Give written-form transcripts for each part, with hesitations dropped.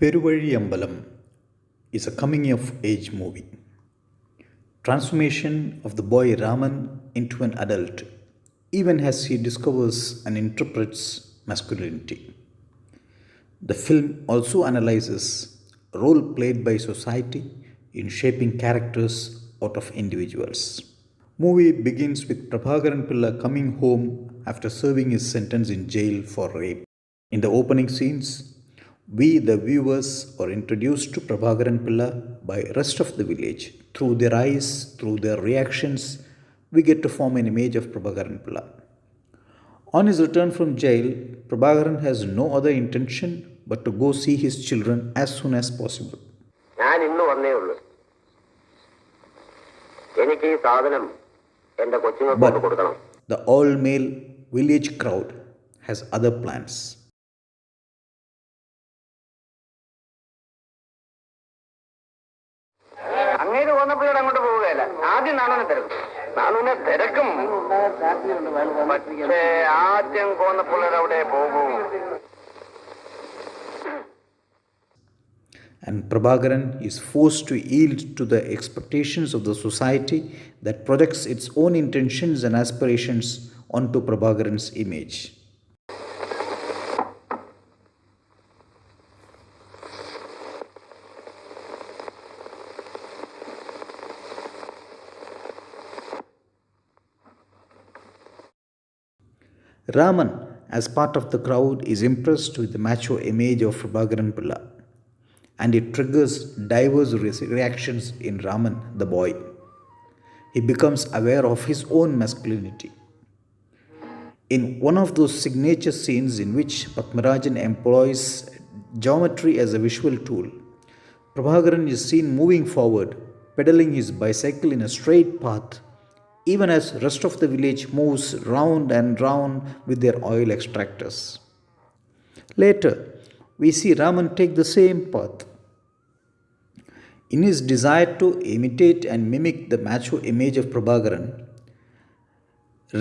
Peruvazhiyambalam is a coming of age movie. Transformation of the boy Raman into an adult, even as he discovers and interprets masculinity. The film also analyzes role played by society in shaping characters out of individuals. Movie begins with Prabhakaran Pilla coming home after serving his sentence in jail for rape. In the opening scenes, we the viewers are introduced to Prabhakaran Pilla by rest of the village. Through their eyes, through their reactions, we get to form an image of Prabhakaran Pilla. On his return from jail, Prabhakaran has no other intention but to go see his children as soon as possible. ഞാൻ ഇന്ന് വന്നേ ഉള്ളൂ. എനിക്ക് ഈ സാധനം എൻ്റെ കൊച്ചുങ്ങൾക്ക് കൊണ്ട് കൊടുക്കണം. The all-male village crowd has other plans. അങ്ങേര് വന്നപ്പോഴോട് അങ്ങോട്ട് പോവുകയല്ല. ആദ്യം നാണുനെ തിരക്കും. നാണുനെ തിരക്കും. പക്ഷേ ആദ്യം കോന്നപ്പിള്ളേർ അവിടെ പോകും. And Prabhakaran is forced to yield to the expectations of the society that projects its own intentions and aspirations onto Prabhakaran's image. Raman, as part of the crowd, is impressed with the macho image of Prabhakaran Pilla, and it triggers diverse reactions in Raman, the boy. He becomes aware of his own masculinity. In one of those signature scenes in which Padmarajan employs geometry as a visual tool, Prabhakaran is seen moving forward, pedaling his bicycle in a straight path, even as rest of the village moves round and round with their oil extractors. Later, we see Raman take the same path. In his desire to imitate and mimic the macho image of Prabhakaran,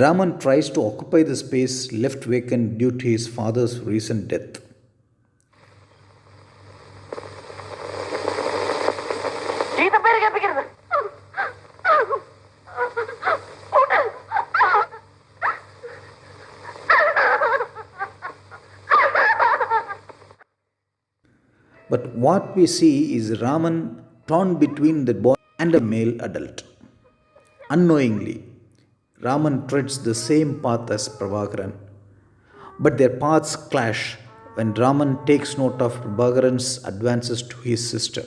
Raman tries to occupy the space left vacant due to his father's recent death. But what we see is Raman torn between the boy and a male adult. Unknowingly, Raman treads the same path as Prabhakaran, but their paths clash when Raman takes note of Prabhakaran's advances to his sister.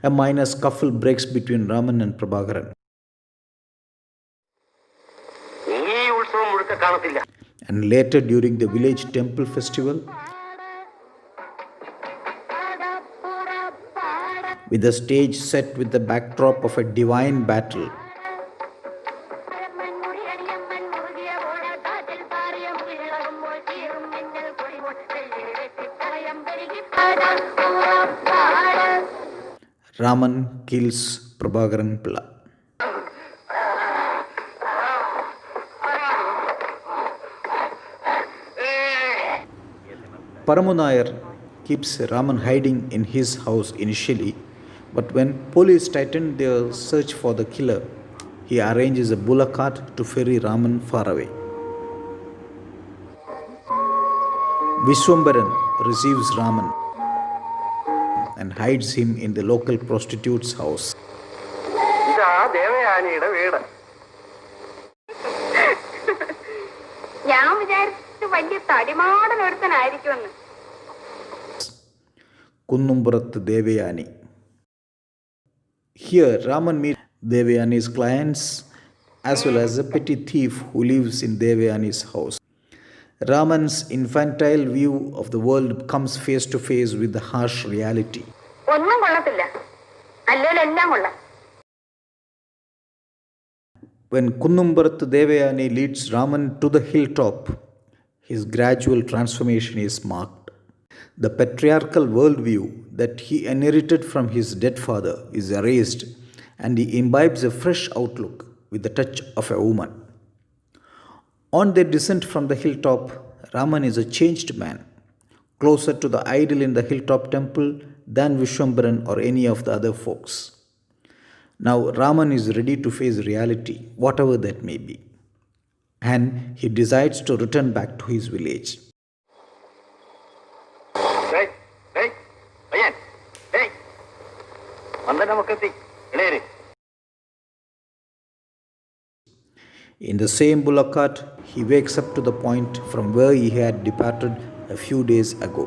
A minor scuffle breaks between Raman and Prabhakaran. And later, during the village temple festival, with the stage set with the backdrop of a divine battle, Raman kills Prabhakaran Pilla. Paramunayar keeps Raman hiding in his house initially, but when police tightened their search for the killer, he arranges a bullock cart to ferry Raman far away. Vishwambaran receives Raman and hides him in the local prostitute's house. Kunnumpurathu Devayani. Here, Raman meets Devayani's clients as well as a petty thief who lives in Devayani's house. Raman's infantile view of the world comes face to face with the harsh reality. When Kunnumpurathu Devayani leads Raman to the hilltop, his gradual transformation is marked. The patriarchal worldview that he inherited from his dead father is erased, and he imbibes a fresh outlook with the touch of a woman. On their descent from the hilltop, Raman is a changed man, closer to the idol in the hilltop temple than Vishwambaran or any of the other folks. Now Raman is ready to face reality, whatever that may be, and he decides to return back to his village. ഡേയ്, ഡേയ്, പയ്യൻ, ഡേയ്, വന്ദനമൊക്കെത്തി, ഇളയര്. In the same bullock cart, he wakes up to the point from where he had departed a few days ago.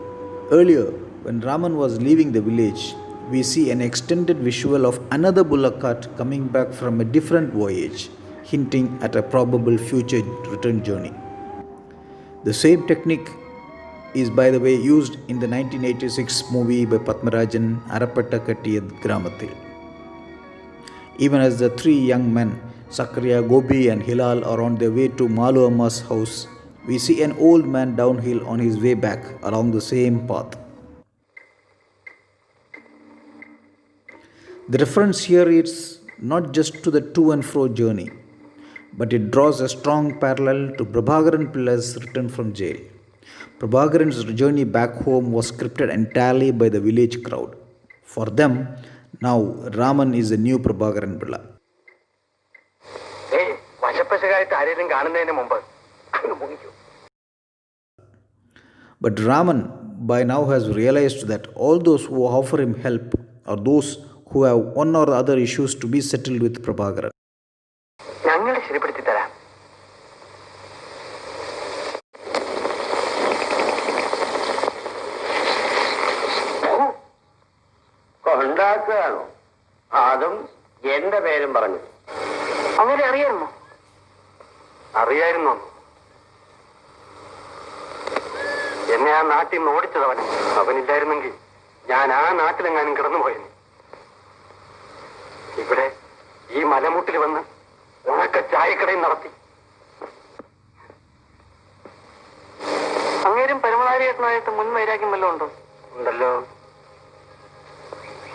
Earlier, when Raman was leaving the village, we see an extended visual of another bullock cart coming back from a different voyage, hinting at a probable future return journey. The same technique is, by the way, used in the 1986 movie by Pathmarajan, Arapatta Kattiyad Gramathil. Even as the three young men, Sakariya, Gopi and Hilal, are on their way to Malu Amma's house, we see an old man downhill on his way back along the same path. The reference here is not just to the to and fro journey, but it draws a strong parallel to Prabhakaran Pilla's return from jail. Prabhakaran's journey back home was scripted entirely by the village crowd. For them, now Raman is the new Prabhakaran Pilla. ഏയ്, വശപ്പശകായിട്ട് ആരെങ്കിലും കാണുന്നതിന് മുമ്പ് അങ്ങ് മുങ്ങിക്കോ. But Raman by now has realized that all those who offer him help are those who have one or the other issues to be settled with Prabhakaran. ഞങ്ങൾ ശരിപ്പെടുത്തി തരാം. കൊണ്ടാക്കുകയാണോ? അതും എന്റെ പേരും പറഞ്ഞു. അങ്ങനെ അറിയാമോ? അറിയായിരുന്നോ? എന്നെ ആ നാട്ടിൽ നിന്ന് ഓടിച്ചതവൻ. അവനില്ലായിരുന്നെങ്കിൽ ഞാൻ ആ നാട്ടിലെങ്ങാനും കിടന്നുപോയെന്ന്. ഇവിടെ ഈ മലമുട്ടിൽ വന്ന് ഉണക്ക ചായക്കടയും നടത്തി. അങ്ങേരും പരമനാരിയേട്ടനായിട്ട് മുൻ വൈരാഗ്യം വല്ലതും ഉണ്ടോ? ഉണ്ടല്ലോ.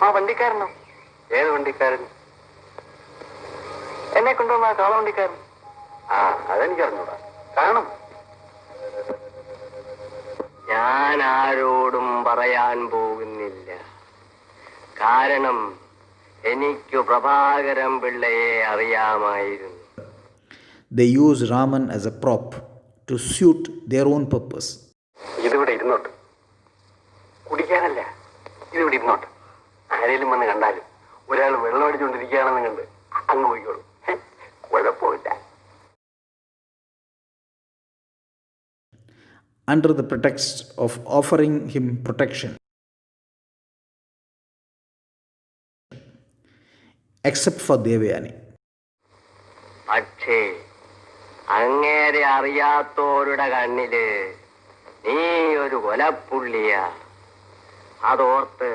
ആ വണ്ടിക്കാരനോ? ഏത് വണ്ടിക്കാരൻ? എന്നെ കൊണ്ടുവന്ന ആ കാളവണ്ടിക്കാരൻ. ആ, അതെനിക്കറിഞ്ഞൂടാ. കാണും. ഞാൻ ആരോടും പറയാൻ പോകുന്നില്ല. കാരണം എനിക്ക് പ്രഭാകരൻ പിള്ളയെ അറിയാമായിരുന്നു. They use Raman as a prop to suit their own purpose. ഇതിവിടെ ഇരുന്നോട്ട്. കുടിക്കാനല്ല, ഇതിവിടെ ഇരുന്നോട്ട്. ആരേലും വന്ന് കണ്ടാലും ഒരാൾ വെള്ളം അടിച്ചുകൊണ്ടിരിക്കുകയാണെന്ന് കണ്ട് അങ്ങ് പോയിക്കോളൂ. കുഴപ്പമില്ല. Under the pretext of offering him protection, except for Devayani. പക്ഷേ അങ്ങേരെ അറിയാത്തോരുടെ കണ്ണില് നീ ഒരു കൊലപ്പുള്ളിയാ. അതോർത്ത്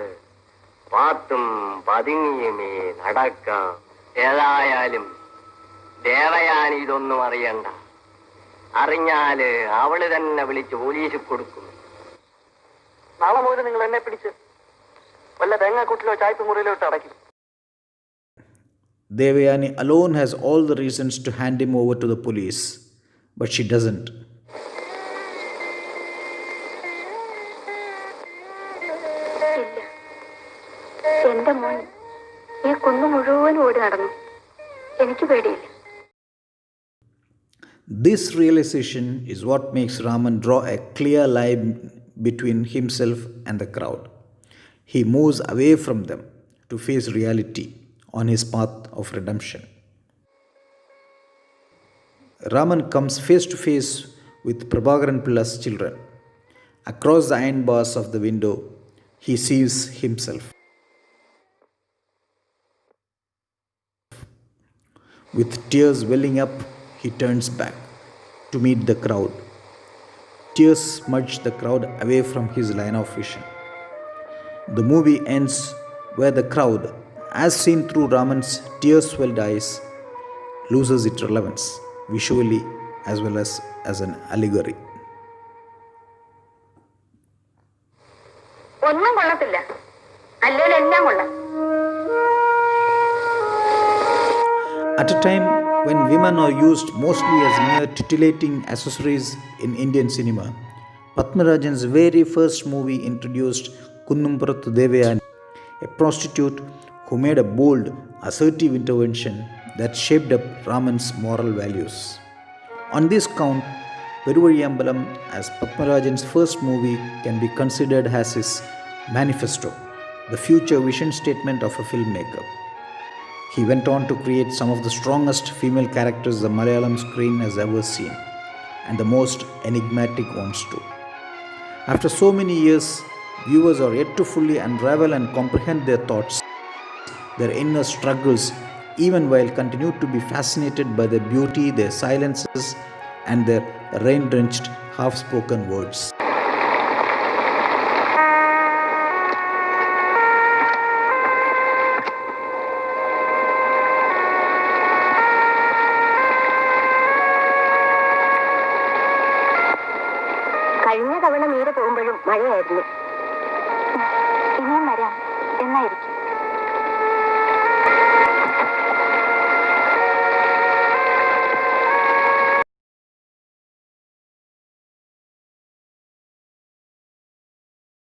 പാത്തും പതുങ്ങിയുമേ നടക്കാം. ഏതായാലും ദേവയാനി ഇതൊന്നും അറിയണ്ട. അറിഞ്ഞാല് അവള് തന്നെ വിളിച്ച് പോലീസിൽ കൊടുക്കും. നാളെ മുതൽ നിങ്ങൾ എന്നെ പിടിച്ച് വല്ല തേങ്ങാക്കൂട്ടിലോ ചായ്പ മുറിയിലോ ഇട്ട് അടയ്ക്കും. Devayani alone has all the reasons to hand him over to the police, but she doesn't. എന്റെ മോൻ ഈ കുന്നു മുഴുവൻ ഓടി നടന്നു. എനിക്ക് പേടിയില്ല. This realization is what makes Raman draw a clear line between himself and the crowd. He moves away from them to face reality on his path of redemption. Raman comes face to face with Prabhakaran Pilla's children. Across the iron bars of the window, he sees himself. With tears welling up, he turns back to meet the crowd. Tears smudge the crowd away from his line of vision. The movie ends where the crowd, as seen through Raman's tear-swelled eyes, loses its relevance visually as well as an allegory. ഒന്നും കൊള്ളത്തില്ല, അല്ലെങ്കിൽ എല്ലാം കൊള്ളാം. At a time when women are used mostly as mere titillating accessories in Indian cinema, Padmarajan's very first movie introduced Kunnumpurathu Devayani, a prostitute who made a bold, assertive intervention that shaped up Raman's moral values. On this count, Peruvariyambalam as Padmarajan's first movie can be considered as his manifesto, the future vision statement of a filmmaker. He went on to create some of the strongest female characters the Malayalam screen has ever seen, and the most enigmatic ones too. After so many years, viewers are yet to fully unravel and comprehend their thoughts, their inner struggles, even while continue to be fascinated by their beauty, their silences, and their rain-drenched, half-spoken words. കഴിഞ്ഞ തവണ മീര പോകുമ്പോഴും മഴയായിരുന്നു.